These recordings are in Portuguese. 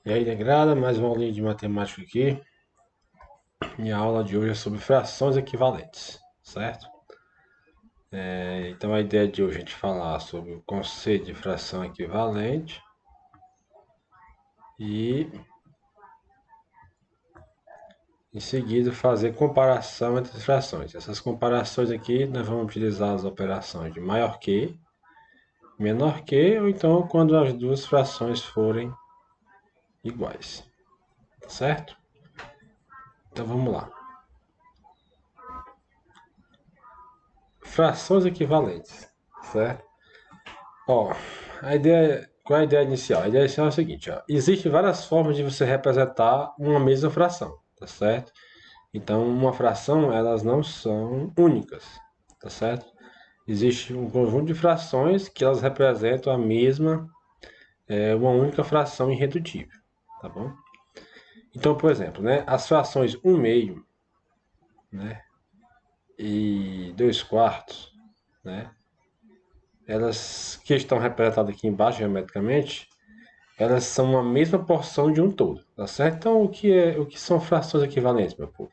E aí, negrada, mais uma aulinha de matemática aqui. E a aula de hoje é sobre frações equivalentes, certo? Então a ideia de hoje é a gente falar sobre o conceito de fração equivalente e em seguida fazer comparação entre as frações. Essas comparações aqui nós vamos utilizar as operações de maior que, menor que, ou então quando as duas frações forem iguais, certo? Então vamos lá. Frações equivalentes, certo? Ó, qual é a ideia inicial? A ideia inicial é a seguinte, ó. Existem várias formas de você representar uma mesma fração, tá certo? Então, uma fração, elas não são únicas, tá certo? Existe um conjunto de frações que elas representam a mesma, uma única fração irredutível, tá bom? Então, por exemplo, né, as frações 1/2, né, e 2/4, né, elas que estão representadas aqui embaixo geometricamente, elas são a mesma porção de um todo, tá certo? Então, o que são frações equivalentes, meu povo?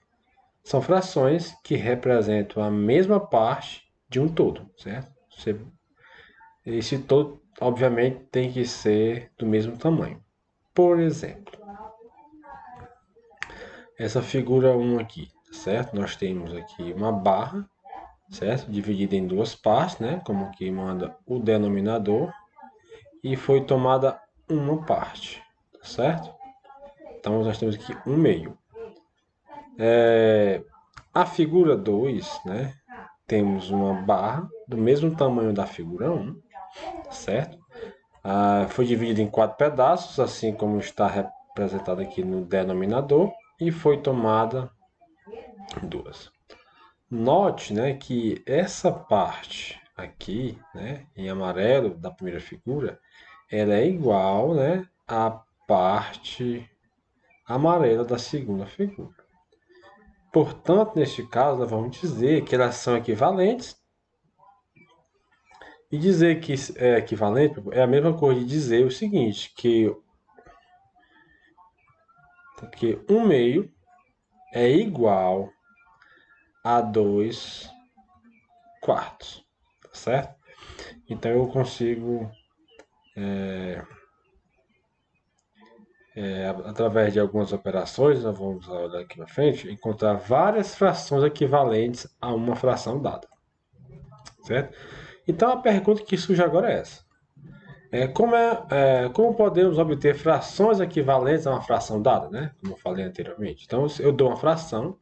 São frações que representam a mesma parte de um todo, certo? Esse todo, obviamente, tem que ser do mesmo tamanho. Por exemplo, essa figura 1 aqui, certo? Nós temos aqui uma barra, certo? Dividida em duas partes, né? Como aqui manda o denominador, e foi tomada uma parte, certo? Então, nós temos aqui 1/2. A figura 2, né? Temos uma barra do mesmo tamanho da figura 1, certo? Foi dividida em 4 pedaços, assim como está representado aqui no denominador, e foi tomada 2. Note, né, que essa parte aqui, né, em amarelo da primeira figura, ela é igual, né, à parte amarela da segunda figura. Portanto, neste caso, nós vamos dizer que elas são equivalentes. E dizer que é equivalente é a mesma coisa de dizer o seguinte, que 1/2 é igual a 2/4, tá certo? Então eu consigo, através de algumas operações, nós vamos olhar aqui na frente, encontrar várias frações equivalentes a uma fração dada, certo? Então a pergunta que surge agora é essa. Como podemos obter frações equivalentes a uma fração dada, né? Como eu falei anteriormente. Então, eu dou uma fração,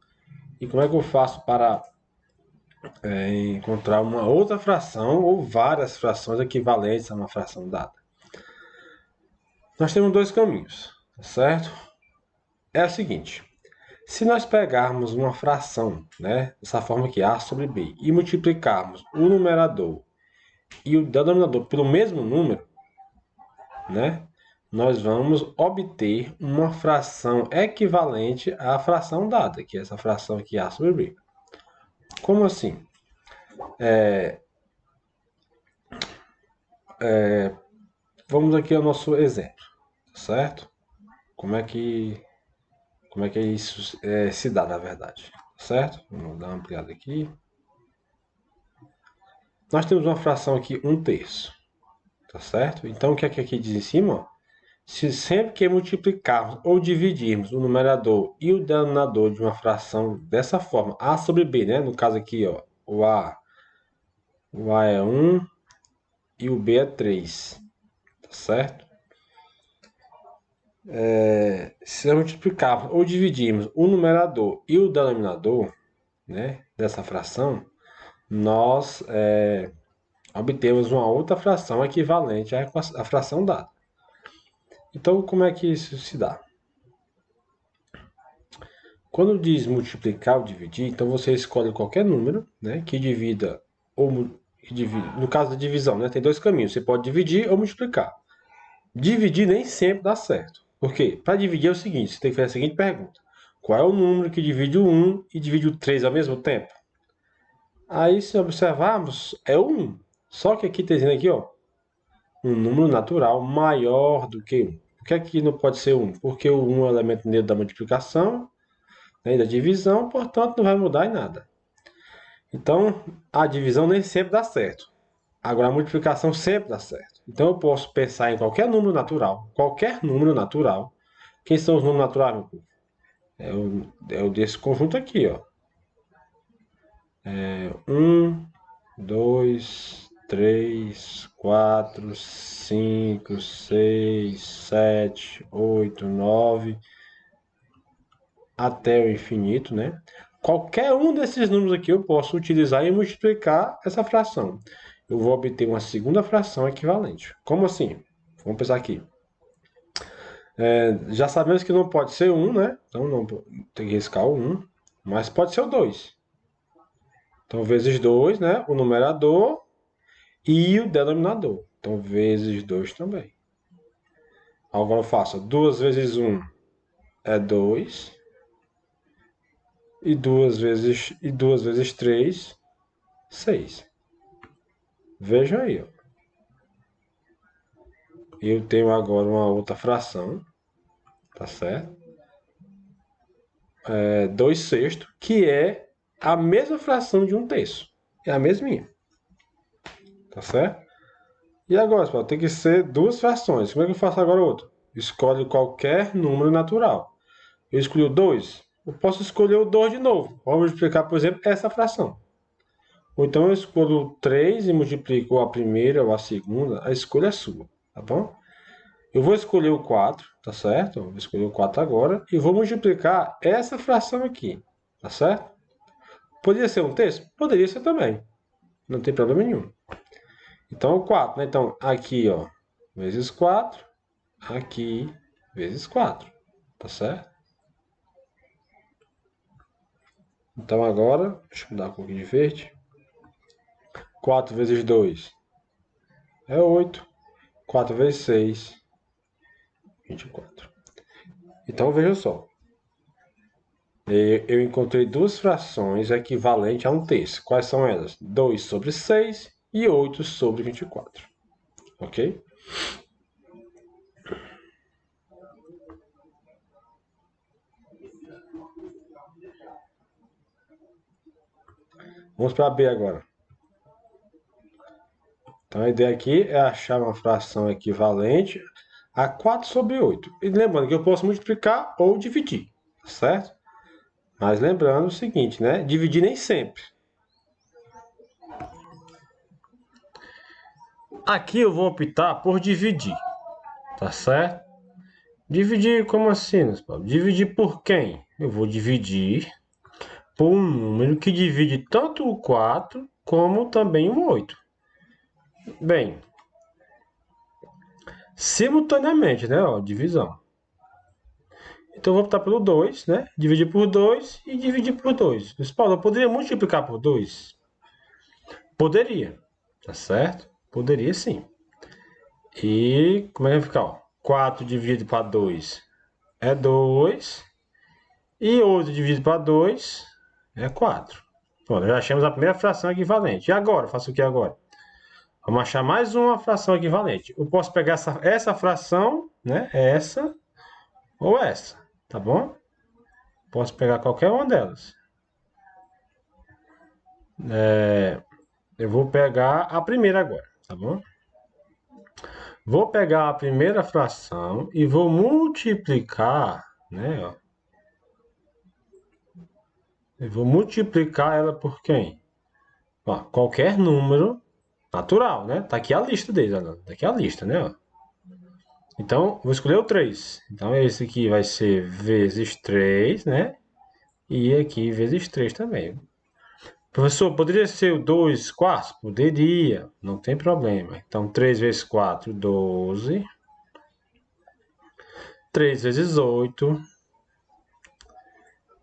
e como é que eu faço para encontrar uma outra fração ou várias frações equivalentes a uma fração dada? Nós temos dois caminhos, certo? É o seguinte, se nós pegarmos uma fração, né, dessa forma aqui, A sobre B, e multiplicarmos o numerador e o denominador pelo mesmo número, né, nós vamos obter uma fração equivalente à fração dada, que é essa fração aqui, A sobre B. Como assim? Vamos aqui ao nosso exemplo, certo? Como é que isso se dá, na verdade, certo? Vamos dar uma ampliada aqui. Nós temos uma fração aqui, 1/3, tá certo? Então, o que é que aqui diz em cima? Se sempre que multiplicarmos ou dividirmos o numerador e o denominador de uma fração dessa forma, A sobre B, né? No caso aqui, ó, o A é 1 e o B é 3, tá certo? Se nós multiplicarmos ou dividirmos o numerador e o denominador, né, dessa fração, nós obtemos uma outra fração equivalente à fração dada. Então, como é que isso se dá? Quando diz multiplicar ou dividir, então você escolhe qualquer número, né, que divida no caso da divisão, né, tem dois caminhos, você pode dividir ou multiplicar. Dividir nem sempre dá certo. Por quê? Para dividir é o seguinte, você tem que fazer a seguinte pergunta. Qual é o número que divide o 1 e divide o 3 ao mesmo tempo? Aí, se observarmos, é o 1. Só que aqui está dizendo aqui, ó, um número natural maior do que 1. Por que aqui não pode ser 1? Porque o 1 é o elemento neutro da multiplicação, né, e da divisão, portanto não vai mudar em nada. Então, a divisão nem sempre dá certo. Agora, a multiplicação sempre dá certo. Então, eu posso pensar em qualquer número natural. Qualquer número natural. Quem são os números naturais, meu povo? É o desse conjunto aqui, ó. 1, 2, 3, 4, 5, 6, 7, 8, 9, até o infinito, né? Qualquer um desses números aqui eu posso utilizar e multiplicar essa fração. Eu vou obter uma segunda fração equivalente. Como assim? Vamos pensar aqui. Já sabemos que não pode ser 1, né? Então não tem que riscar o 1, mas pode ser o 2. Então, vezes 2, né? O numerador e o denominador. Então, vezes 2 também. Agora eu faço 2 vezes 1 é 2. E 2 vezes 3, 6. Vejam aí, ó. Eu tenho agora uma outra fração, tá certo? 2 sextos, que é a mesma fração de 1 terço. É a mesminha. Tá certo? E agora, pessoal, tem que ser duas frações. Como é que eu faço agora outro? Escolhe qualquer número natural. Eu escolhi o 2. Eu posso escolher o 2 de novo. Vamos multiplicar, por exemplo, essa fração. Ou então eu escolho o 3 e multiplico a primeira ou a segunda. A escolha é sua, tá bom? Eu vou escolher o 4, tá certo? Vou escolher o 4 agora e vou multiplicar essa fração aqui, tá certo? Poderia ser um terço? Poderia ser também. Não tem problema nenhum. Então, o 4, né? Então, aqui, ó, vezes 4. Aqui, vezes 4. Tá certo? Então, agora, deixa eu mudar um pouquinho de verde. 4 vezes 2 é 8. 4 vezes 6, 24. Então, veja só. Eu encontrei duas frações equivalentes a um terço. Quais são elas? 2 sobre 6 e 8 sobre 24. Ok? Vamos para B agora. Então, a ideia aqui é achar uma fração equivalente a 4 sobre 8. E lembrando que eu posso multiplicar ou dividir, certo? Mas lembrando o seguinte, né? Dividir nem sempre. Aqui eu vou optar por dividir, tá certo? Dividir como assim, Paulo? Dividir por quem? Eu vou dividir por um número que divide tanto o 4 como também o 8. Bem, simultaneamente, né? Ó, divisão. Então eu vou optar pelo 2, né? Dividir por 2 e dividir por 2. Mas, Paulo, eu poderia multiplicar por 2? Poderia, tá certo? Poderia sim. E como é que vai ficar? Ó? 4 dividido para 2 é 2. E 8 dividido para 2 é 4. Pronto, já achamos a primeira fração equivalente. E agora? Faço o que agora? Vamos achar mais uma fração equivalente. Eu posso pegar essa fração, né? Essa ou essa, tá bom? Posso pegar qualquer uma delas. Eu vou pegar a primeira agora, tá bom? Vou pegar a primeira fração e vou multiplicar, né? Ó. Eu vou multiplicar ela por quem? Ó, qualquer número natural, né? Tá aqui a lista deles, ó. Tá aqui a lista, né? Ó. Então, vou escolher o 3. Então, esse aqui vai ser vezes 3, né? E aqui vezes 3 também. Professor, poderia ser o 2 quartos? Poderia, não tem problema. Então, 3 vezes 4, 12. 3 vezes 8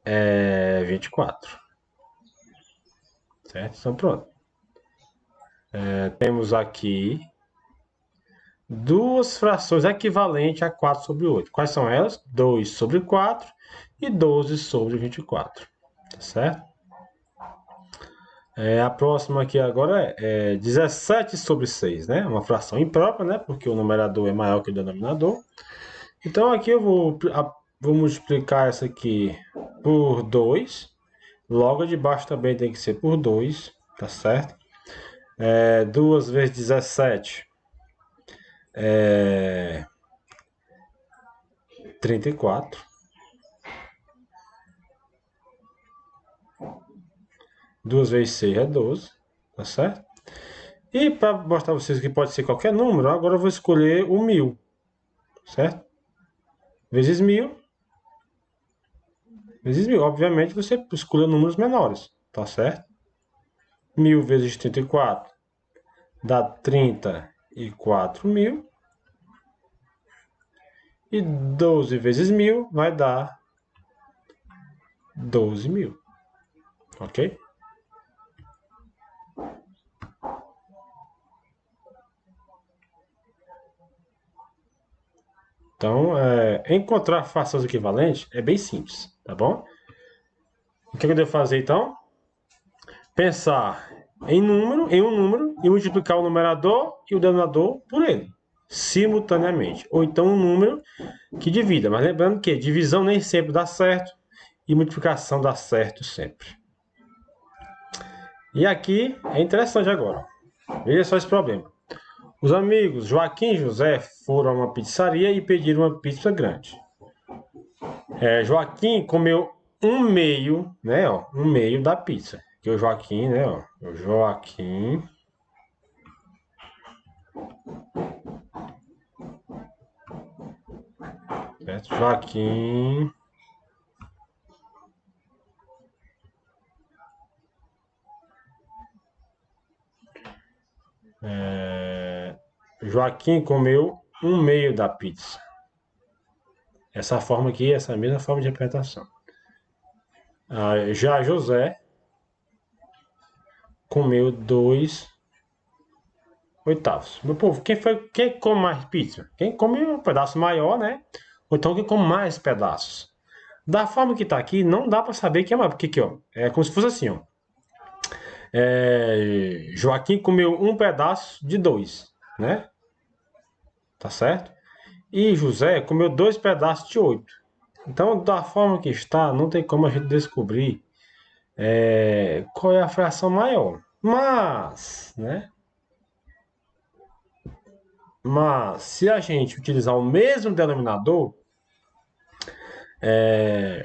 é 24. Certo? Então, pronto. Temos aqui duas frações equivalentes a 4 sobre 8. Quais são elas? 2 sobre 4 e 12 sobre 24. Tá certo? A próxima aqui agora é 17 sobre 6, né? Uma fração imprópria, né? Porque o numerador é maior que o denominador. Então aqui eu vou multiplicar essa aqui por 2. Logo de baixo também tem que ser por 2, tá certo? 2 vezes 17 é 34. 2 vezes 6 é 12, tá certo? E para mostrar a vocês que pode ser qualquer número, agora eu vou escolher o 1000, certo? Vezes 1000, vezes 1000. Obviamente você escolhe números menores, tá certo? 1000 vezes 34 dá 34.000. E 12 vezes 1000 vai dar 12.000, ok? Então, encontrar frações equivalentes é bem simples, tá bom? O que eu devo fazer então? Pensar em um número e multiplicar o numerador e o denominador por ele, simultaneamente. Ou então um número que divida, mas lembrando que divisão nem sempre dá certo e multiplicação dá certo sempre. E aqui é interessante agora. Veja só esse problema. Os amigos Joaquim e José foram a uma pizzaria e pediram uma pizza grande. Joaquim comeu um meio, né, ó, um meio da pizza. Que o Joaquim, né, ó, o Joaquim certo? Joaquim Joaquim comeu um meio da pizza. Essa forma aqui, essa mesma forma de representação. Já José comeu 2/8. Meu povo, quem come mais pizza? Quem come um pedaço maior, né? Ou então quem come mais pedaços. Da forma que tá aqui, não dá para saber quem é mais. Porque aqui, ó, é como se fosse assim, ó. Joaquim comeu um pedaço de 2, né? Tá certo? E José comeu 2 pedaços de 8. Então, da forma que está, não tem como a gente descobrir qual é a fração maior. Mas, né? Mas, se a gente utilizar o mesmo denominador,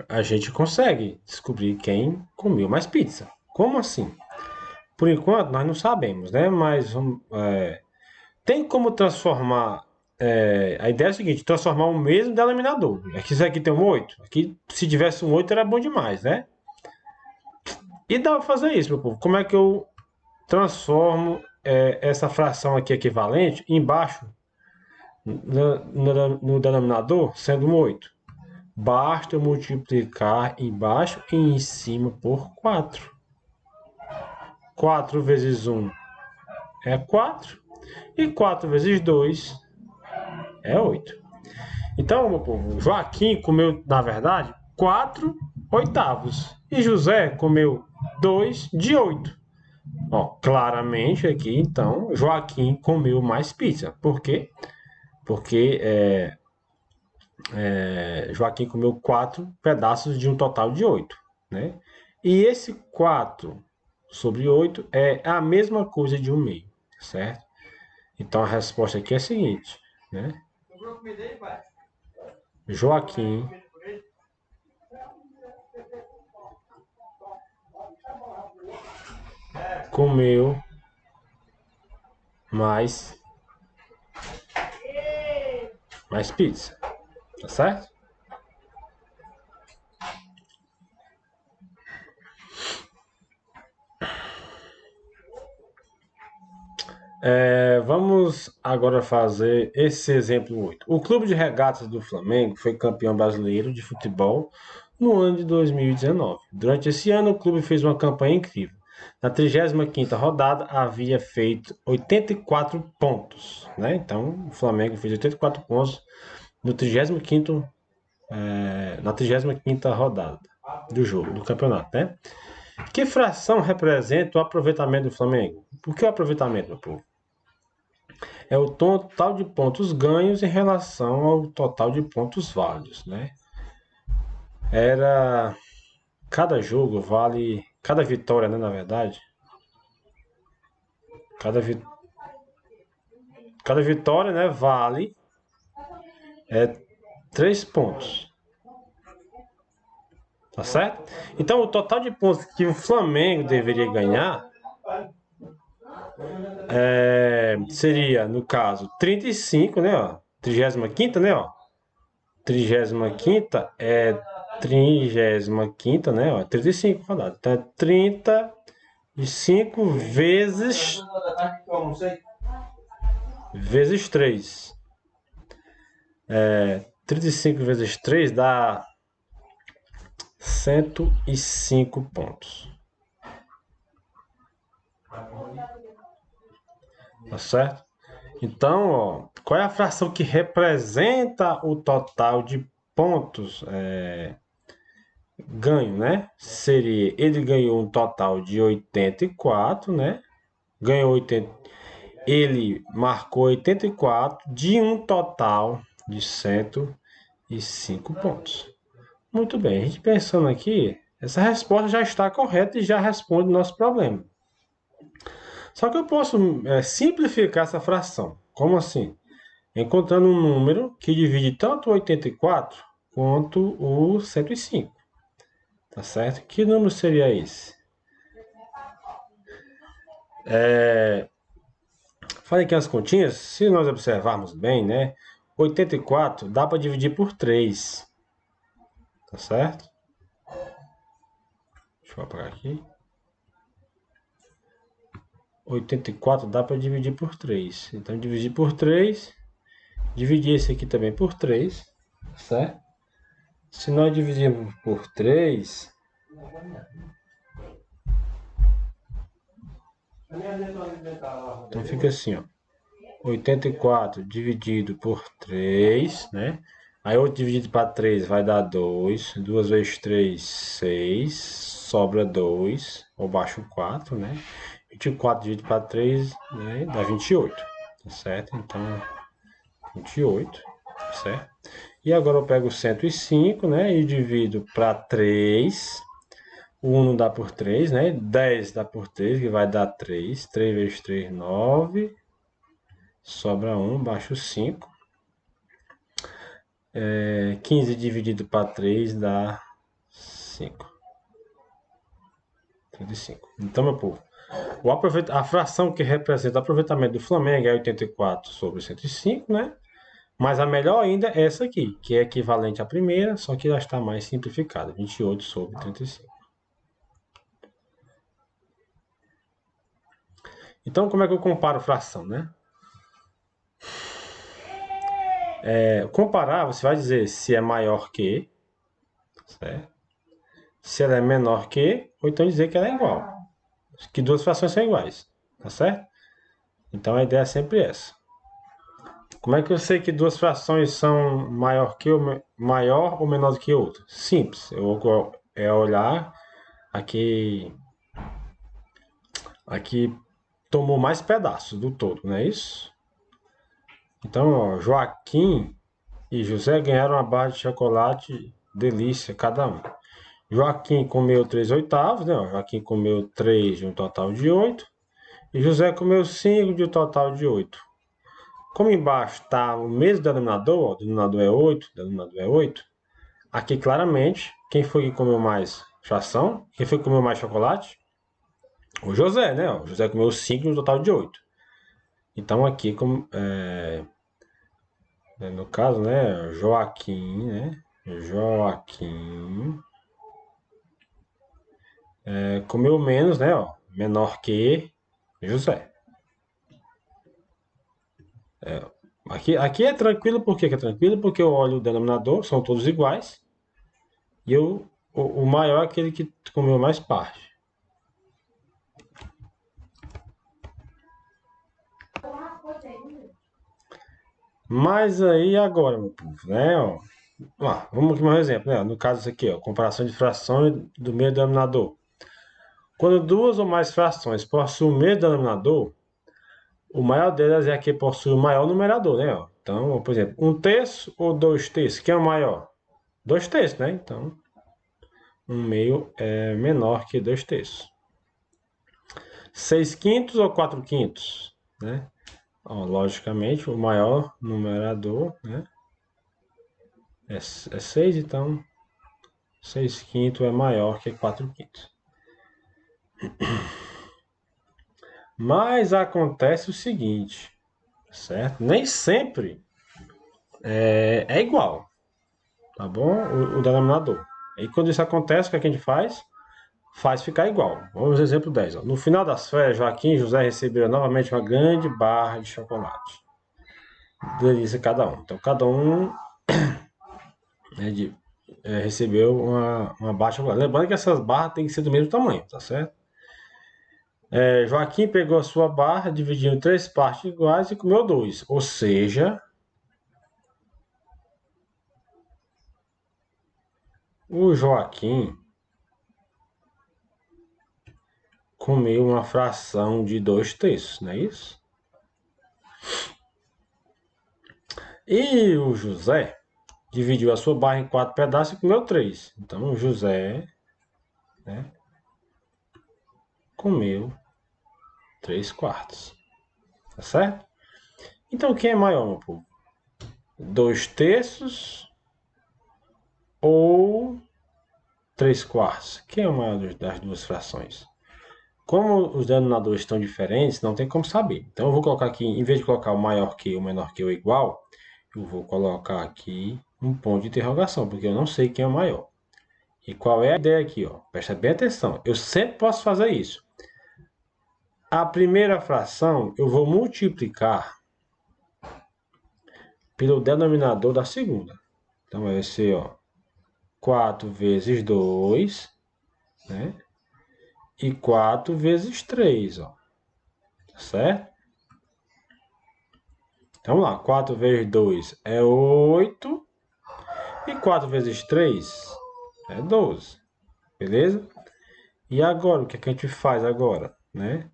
a gente consegue descobrir quem comeu mais pizza. Como assim? Por enquanto, nós não sabemos, né? Mas tem como transformar. A ideia é a seguinte: transformar o mesmo denominador. Aqui, isso aqui tem um 8. Aqui, se tivesse um 8, era bom demais, né? E dá para fazer isso, meu povo. Como é que eu transformo essa fração aqui equivalente embaixo no denominador, sendo um 8? Basta eu multiplicar embaixo e em cima por 4. 4 vezes 1 é 4. E 4 vezes 2 é 8. Então, meu povo, Joaquim comeu, na verdade, 4/8. E José comeu 2 de 8. Ó, claramente aqui, então, Joaquim comeu mais pizza. Por quê? Porque Joaquim comeu 4 pedaços de um total de 8, né? E esse 4/8 é a mesma coisa de um meio, certo? Então a resposta aqui é a seguinte, né? Joaquim comeu mais pizza, tá certo? Vamos agora fazer esse exemplo 8. O Clube de Regatas do Flamengo foi campeão brasileiro de futebol no ano de 2019. Durante esse ano, o clube fez uma campanha incrível. Na 35ª rodada, havia feito 84 pontos, né? Então, o Flamengo fez 84 pontos no 35º, na 35ª rodada do jogo, do campeonato, né? Que fração representa o aproveitamento do Flamengo? Por que o aproveitamento, meu povo? é o total de pontos ganhos em relação ao total de pontos válidos, né? Era cada jogo vale, cada vitória, né, na verdade, cada, vi, cada vitória, né, vale 3 pontos, tá certo? Então o total de pontos que o Flamengo deveria ganhar seria, no caso, 35, né, ó, 35ª, né, ó, 35ª é 35ª, né, ó, 35 rodadas, então é 35 vezes 3. 35 vezes 3 dá 105 pontos. Tá certo? Então, ó, qual é a fração que representa o total de pontos ganho, né? Seria, ele ganhou um total de 84, né? Ganhou 80, ele marcou 84 de um total de 105 pontos. Muito bem, a gente pensando aqui, essa resposta já está correta e já responde o nosso problema. Só que eu posso simplificar essa fração. Como assim? Encontrando um número que divide tanto o 84 quanto o 105. Tá certo? Que número seria esse? Falei aqui as continhas. Se nós observarmos bem, né? 84 dá para dividir por 3. Tá certo? Deixa eu apagar aqui. 84 dá para dividir por 3. Então, dividir por 3. Dividir esse aqui também por 3. Certo? Se nós dividirmos por 3, então fica assim, ó. 84 dividido por 3, né? Aí 8 dividido para 3 vai dar 2. 2 vezes 3, 6. Sobra 2. Ou baixo 4, né? 24 dividido para 3, né? Dá 28. Tá certo? Então, 28. Tá certo? E agora eu pego 105, né? E divido para 3. O 1 não dá por 3, né? 10 dá por 3, que vai dar 3. 3 vezes 3, 9. Sobra 1, baixo 5. 15 dividido para 3 dá 5. 35. Então, meu povo, a fração que representa o aproveitamento do Flamengo é 84 sobre 105, né? Mas a melhor ainda é essa aqui, que é equivalente à primeira, só que ela está mais simplificada. 28 sobre 35. Então, como é que eu comparo fração, né? Comparar, você vai dizer se é maior que, certo? Se ela é menor que, ou então dizer que ela é igual. Que duas frações são iguais, tá certo? Então a ideia é sempre essa. Como é que eu sei que duas frações são maior ou menor do que outra? Simples, é olhar aqui tomou mais pedaços do todo, não é isso? Então, ó, Joaquim e José ganharam uma barra de chocolate delícia cada um. Joaquim comeu 3 oitavos, né? Joaquim comeu 3 de um total de 8. E José comeu 5 de um total de 8. Como embaixo está o mesmo denominador, ó, o denominador é 8, o denominador é 8. Aqui claramente, quem foi que comeu mais fração? Quem foi que comeu mais chocolate? O José, né? O José comeu 5 de um total de 8. Então aqui, no caso, né? Joaquim, né? Joaquim comeu menos, né? Ó, menor que José. Aqui é tranquilo, por que é tranquilo? Porque eu olho o denominador, são todos iguais. E o maior é aquele que comeu mais parte. Mas aí agora, meu povo, né? Ó, vamos aqui mais um exemplo, né? No caso aqui, ó, comparação de frações do mesmo denominador. Quando duas ou mais frações possuem o mesmo denominador, O maior delas é a que possui o maior numerador, né? Ó. Então, por exemplo, 1/3 ou 2/3? Quem é o maior? 2/3, né? Então, 1/2 é menor que 2/3. 6/5 ou 4/5, né? Ó, logicamente, o maior numerador, né? É 6, então 6/5 é maior que 4/5. Mas acontece o seguinte, certo? Nem sempre é igual, tá bom? O denominador. E quando isso acontece, o que a gente faz? Faz ficar igual. Vamos ao exemplo 10. Ó. No final das férias, Joaquim e José receberam novamente uma grande barra de chocolate. Delícia cada um. Então, cada um recebeu uma barra de chocolate. Lembrando que essas barras têm que ser do mesmo tamanho, tá certo? Joaquim pegou a sua barra, dividiu em 3 partes iguais e comeu 2. Ou seja, o Joaquim comeu uma fração de 2/3, não é isso? E o José dividiu a sua barra em 4 pedaços e comeu 3. Então, o José, né, comeu 3/4. Tá certo? Então, quem é maior, meu povo? 2/3 ou 3/4? Quem é o maior das duas frações? Como os denominadores estão diferentes, não tem como saber. Então, eu vou colocar aqui, em vez de colocar o maior que, o menor que ou igual, eu vou colocar aqui um ponto de interrogação, porque eu não sei quem é o maior. E qual é a ideia aqui? Ó? Presta bem atenção. Eu sempre posso fazer isso. A primeira fração eu vou multiplicar pelo denominador da segunda. Então, vai ser, ó, 4 vezes 2, né? E 4 vezes 3, ó. Certo? Então, vamos lá. 4 vezes 2 é 8. E 4 vezes 3 é 12. Beleza? E agora, o que é que a gente faz agora, né?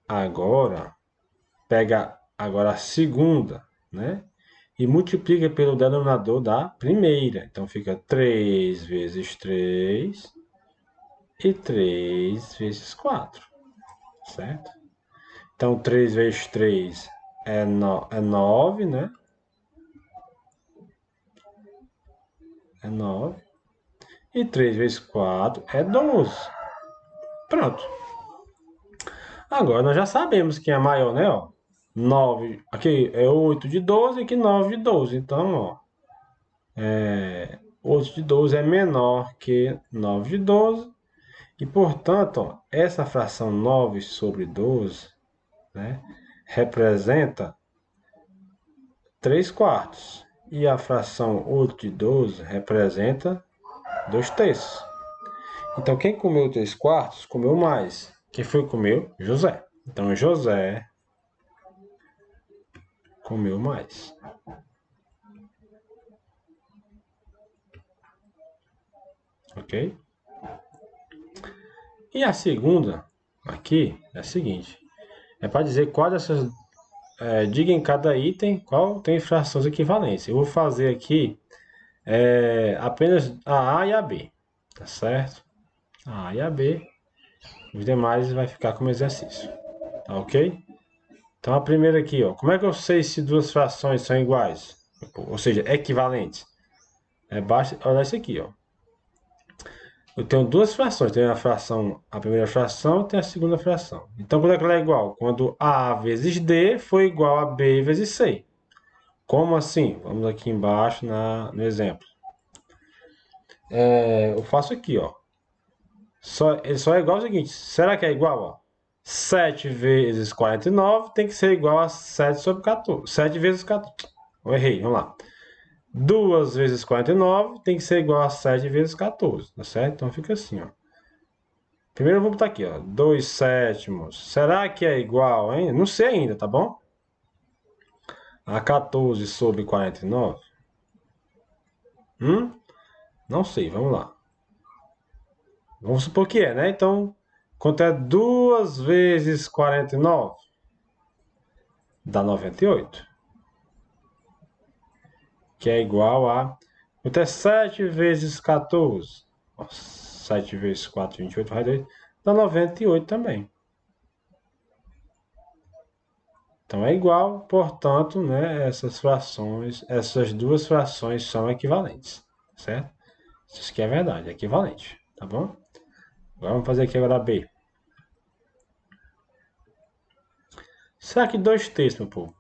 Agora, pega agora a segunda, né? E multiplica pelo denominador da primeira. Então, fica 3 vezes 3 e 3 vezes 4, certo? Então, 3 vezes 3 é 9, né? É 9. E 3 vezes 4 é 12. Pronto. Agora nós já sabemos quem é maior, né? Ó, 9, aqui é 8 de 12 e aqui 9 de 12. Então, ó, 8 de 12 é menor que 9 de 12. E, portanto, ó, essa fração 9 sobre 12, né, representa 3/4. E a fração 8 de 12 representa 2/3. Então, quem comeu 3/4 comeu mais. Quem foi que comeu? José. Então, José comeu mais. Ok? E a segunda, aqui, é a seguinte. É para dizer qual dessas... diga em cada item qual tem frações equivalentes. Eu vou fazer aqui apenas a A e a B. Tá certo? A A e a B. Os demais vai ficar como exercício. Tá ok? Então a primeira aqui, ó. Como é que eu sei se duas frações são iguais? Ou seja, equivalentes? Basta olhar isso aqui, ó. Eu tenho duas frações. Tenho a primeira fração e tenho a segunda fração. Então, quando é que ela é igual? Quando A vezes D foi igual a B vezes C. Como assim? Vamos aqui embaixo no exemplo. Eu faço aqui, ó. Ele só é igual ao seguinte. Será que é igual? Ó? 7 vezes 49 tem que ser igual a 7 sobre 14. 7 vezes 14. Eu errei, vamos lá. 2 vezes 49 tem que ser igual a 7 vezes 14, tá certo? Então fica assim, ó. Primeiro eu vou botar aqui, ó. 2/7. Será que é igual, hein? Não sei ainda, tá bom? A 14 sobre 49. Não sei, vamos lá. Vamos supor que é, né? Então, quanto é 2 vezes 49? dá 98. Que é igual a... Então é 7 vezes 14. Nossa, 7 vezes 4, 28, vai 2. Dá 98 também. Então é igual, portanto, né, essas duas frações são equivalentes, certo? Isso aqui é verdade, é equivalente, tá bom? Agora vamos fazer aqui agora a B. Será que 2/3, meu povo,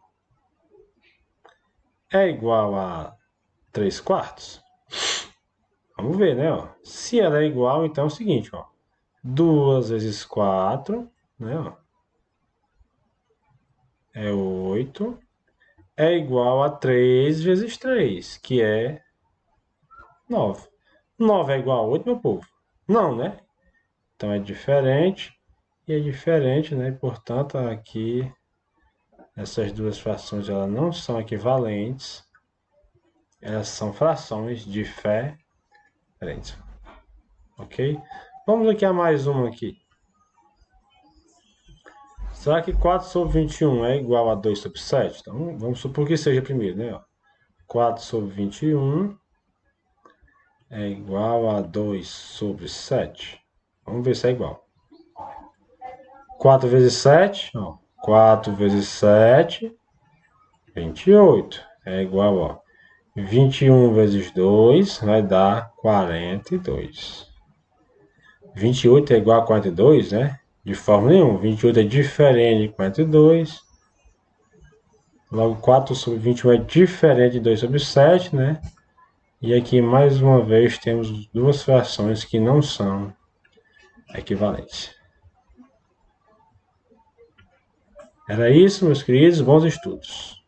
é igual a 3/4? Vamos ver, né? Ó. Se ela é igual, então é o seguinte, ó. 2 vezes 4, né? Ó, é 8. É igual a 3 vezes 3, que é 9. 9 é igual a 8, meu povo? Não, né? Então é diferente. E é diferente, né? Portanto, aqui essas duas frações elas não são equivalentes. Elas são frações diferentes. Ok? Vamos aqui a mais uma aqui. Será que 4 sobre 21 é igual a 2 sobre 7? Então, vamos supor que seja primeiro, né? 4 sobre 21 é igual a 2 sobre 7. Vamos ver se é igual. 4 vezes 7, ó. 4 vezes 7, 28. É igual, ó. 21 vezes 2 vai dar 42. 28 é igual a 42, né? De forma nenhuma. 28 é diferente de 42. Logo, 4 sobre 21 é diferente de 2 sobre 7, né? E aqui, mais uma vez, temos duas frações que não são equivalentes. Era isso, meus queridos. Bons estudos.